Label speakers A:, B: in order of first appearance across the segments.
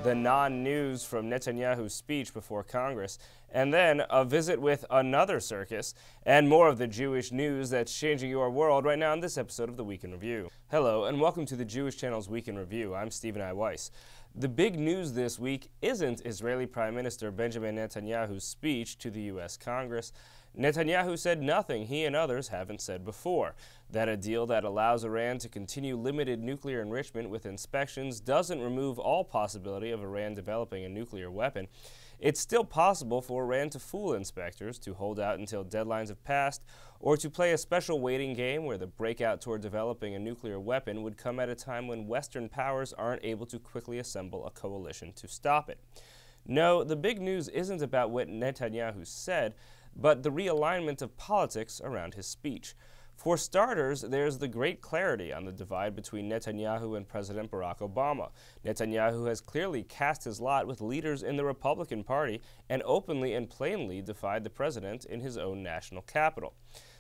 A: the non-news from Netanyahu's speech before Congress, and then a visit with another circus, and more of the Jewish news that's changing your world right now in this episode of the Week in Review. Hello, and welcome to the Jewish Channel's Week in Review. I'm Stephen I. Weiss. The big news this week isn't Israeli Prime Minister Benjamin Netanyahu's speech to the U.S. Congress. Netanyahu said nothing he and others haven't said before, that a deal that allows Iran to continue limited nuclear enrichment with inspections doesn't remove all possibility of Iran developing a nuclear weapon. It's still possible for Iran to fool inspectors, to hold out until deadlines have passed, or to play a special waiting game where the breakout toward developing a nuclear weapon would come at a time when Western powers aren't able to quickly assemble a coalition to stop it. No, the big news isn't about what Netanyahu said, but the realignment of politics around his speech. For starters, there's the great clarity on the divide between Netanyahu and President Barack Obama. Netanyahu has clearly cast his lot with leaders in the Republican Party and openly and plainly defied the president in his own national capital.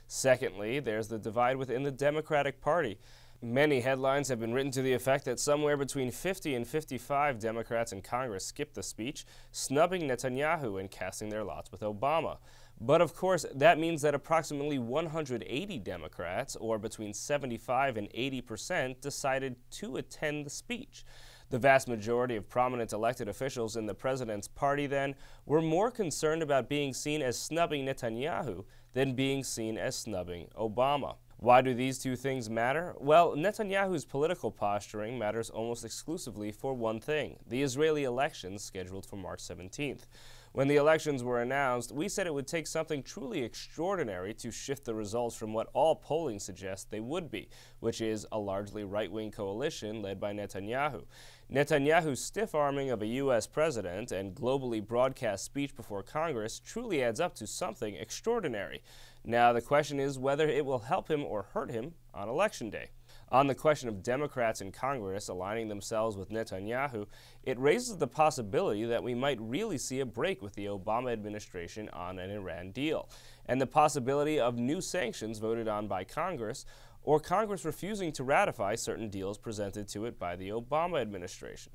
A: Secondly, there's the divide within the Democratic Party. Many headlines have been written to the effect that somewhere between 50 and 55 Democrats in Congress skipped the speech, snubbing Netanyahu and casting their lots with Obama. But of course, that means that approximately 180 Democrats, or between 75 and 80%, decided to attend the speech. The vast majority of prominent elected officials in the president's party, then, were more concerned about being seen as snubbing Netanyahu than being seen as snubbing Obama. Why do these two things matter? Well, Netanyahu's political posturing matters almost exclusively for one thing: the Israeli elections scheduled for March 17th. When the elections were announced, we said it would take something truly extraordinary to shift the results from what all polling suggests they would be, which is a largely right-wing coalition led by Netanyahu. Netanyahu's stiff-arming of a U.S. president and globally broadcast speech before Congress truly adds up to something extraordinary. Now, the question is whether it will help him or hurt him on Election Day. On the question of Democrats in Congress aligning themselves with Netanyahu, it raises the possibility that we might really see a break with the Obama administration on an Iran deal, and the possibility of new sanctions voted on by Congress, or Congress refusing to ratify certain deals presented to it by the Obama administration.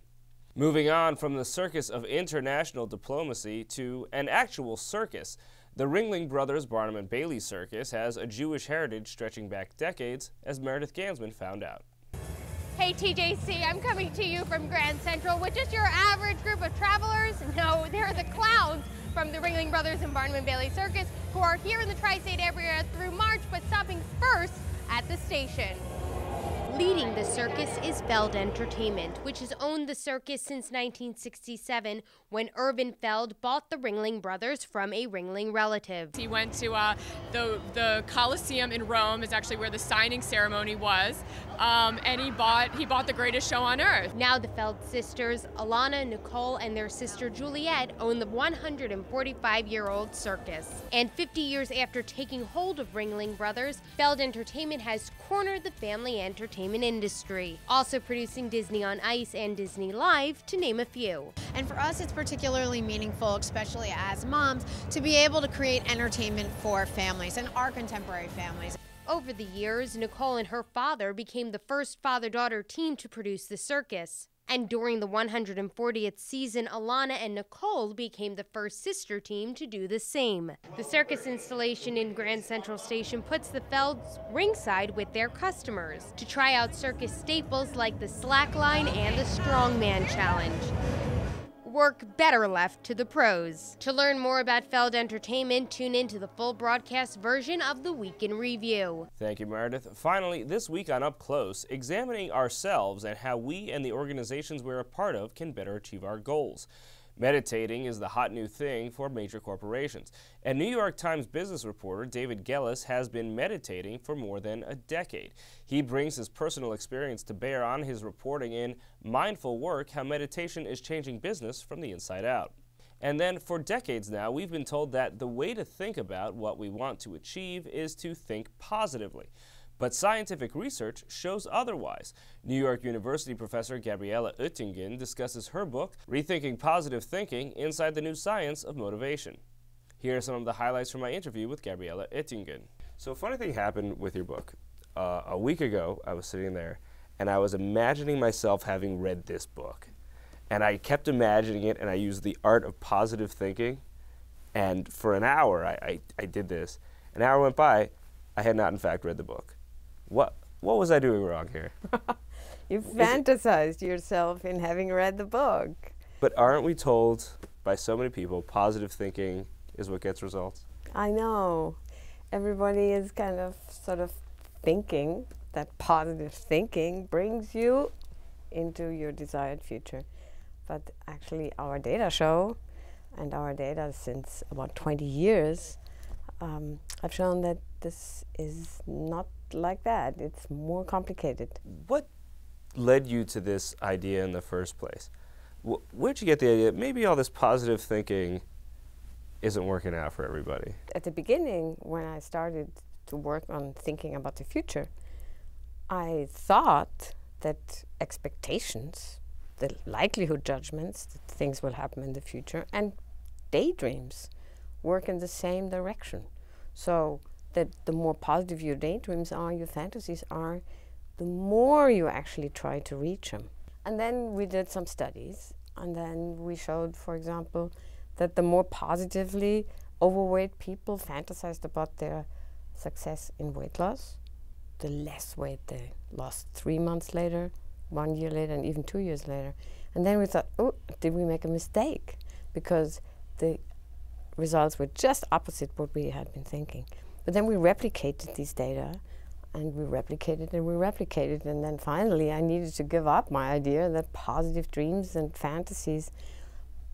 A: Moving on from the circus of international diplomacy to an actual circus, the Ringling Brothers Barnum and Bailey Circus has a Jewish heritage stretching back decades, as Meredith Gansman found out.
B: Hey TJC, I'm coming to you from Grand Central with just your average group of travelers. No, they're the clowns from the Ringling Brothers and Barnum and Bailey Circus who are here in the tri-state area through March, but stopping first at the station. Leading the circus is Feld Entertainment, which has owned the circus since 1967, when Irvin Feld bought the Ringling Brothers from a Ringling relative.
C: He went to the Colosseum in Rome, is actually where the signing ceremony was, and he bought the greatest show on earth.
B: Now the Feld sisters, Alana, Nicole, and their sister Juliet own the 145-year-old circus. And 50 years after taking hold of Ringling Brothers, Feld Entertainment has cornered the family entertainment industry, also producing Disney on Ice and Disney Live, to name a few.
D: And for us, it's particularly meaningful, especially as moms, to be able to create entertainment for families and our contemporary families.
B: Over the years, Nicole and her father became the first father-daughter team to produce the circus. And during the 140th season, Alana and Nicole became the first sister team to do the same. The circus installation in Grand Central Station puts the Felds ringside with their customers to try out circus staples like the slackline and the strongman challenge. Work better left to the pros. To learn more about Feld Entertainment, tune in to the full broadcast version of the Week in Review.
A: Thank you, Meredith. Finally, this week on Up Close, examining ourselves and how we and the organizations we're a part of can better achieve our goals. Meditating is the hot new thing for major corporations, and New York Times business reporter David Gellis has been meditating for more than a decade. He brings his personal experience to bear on his reporting in Mindful Work: How Meditation is Changing Business from the Inside Out. And then for decades now, we've been told that the way to think about what we want to achieve is to think positively. But scientific research shows otherwise. New York University professor Gabriela Oettingen discusses her book, Rethinking Positive Thinking, Inside the New Science of Motivation. Here are some of the highlights from my interview with Gabriela Oettingen. So a funny thing happened with your book. A week ago, I was sitting there, and I was imagining myself having read this book. And I kept imagining it, and I used the art of positive thinking. And for an hour, I did this. An hour went by, I had not, in fact, read the book. What was I doing wrong here?
E: You fantasized yourself in having read the book.
A: But aren't we told by so many people positive thinking is what gets results?
E: I know. Everybody is kind of sort of thinking that positive thinking brings you into your desired future. But actually our data show, and our data since about 20 years, have shown that this is not like that. It's more complicated.
A: What led you to this idea in the first place? Where'd you get the idea? Maybe all this positive thinking isn't working out for everybody.
E: At the beginning, when I started to work on thinking about the future, I thought that expectations, the likelihood judgments that things will happen in the future, and daydreams work in the same direction. So that the more positive your daydreams are, your fantasies are, the more you actually try to reach them. And then we did some studies, and then we showed, for example, that the more positively overweight people fantasized about their success in weight loss, the less weight they lost 3 months later, 1 year later, and even 2 years later. And then we thought, oh, did we make a mistake? Because the results were just opposite what we had been thinking. But then we replicated these data, and we replicated and we replicated, and then finally I needed to give up my idea that positive dreams and fantasies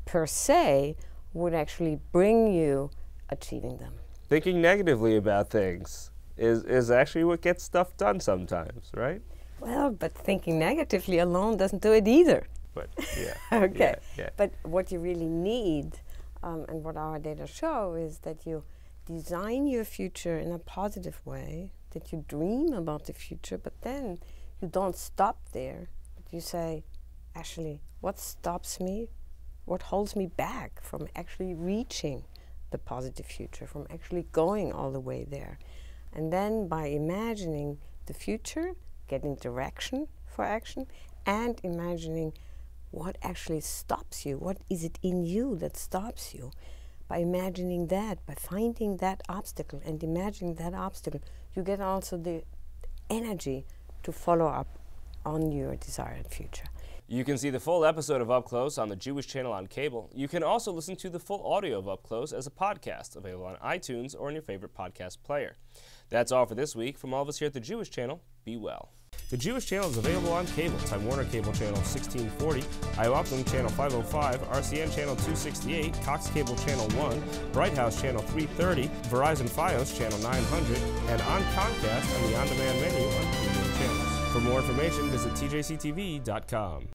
E: per se would actually bring you achieving them.
A: Thinking negatively about things is actually what gets stuff done sometimes, right?
E: Well, but thinking negatively alone doesn't do it either.
A: But yeah.
E: Okay.
A: Yeah.
E: But what you really need, and what our data show, is that you design your future in a positive way, that you dream about the future, but then you don't stop there. But you say, actually, what stops me? What holds me back from actually reaching the positive future, from actually going all the way there? And then by imagining the future, getting direction for action, and imagining what actually stops you, what is it in you that stops you? By imagining that, by finding that obstacle and imagining that obstacle, you get also the energy to follow up on your desired future.
A: You can see the full episode of Up Close on the Jewish channel on cable. You can also listen to the full audio of Up Close as a podcast, available on iTunes or in your favorite podcast player. That's all for this week. From all of us here at the Jewish channel, be well. The Jewish channel is available on cable: Time Warner Cable Channel 1640, IOPLING Channel 505, RCN Channel 268, Cox Cable Channel 1, Bright House Channel 330, Verizon Fios Channel 900, and on Comcast on the on-demand menu on premium channels. For more information, visit tjctv.com.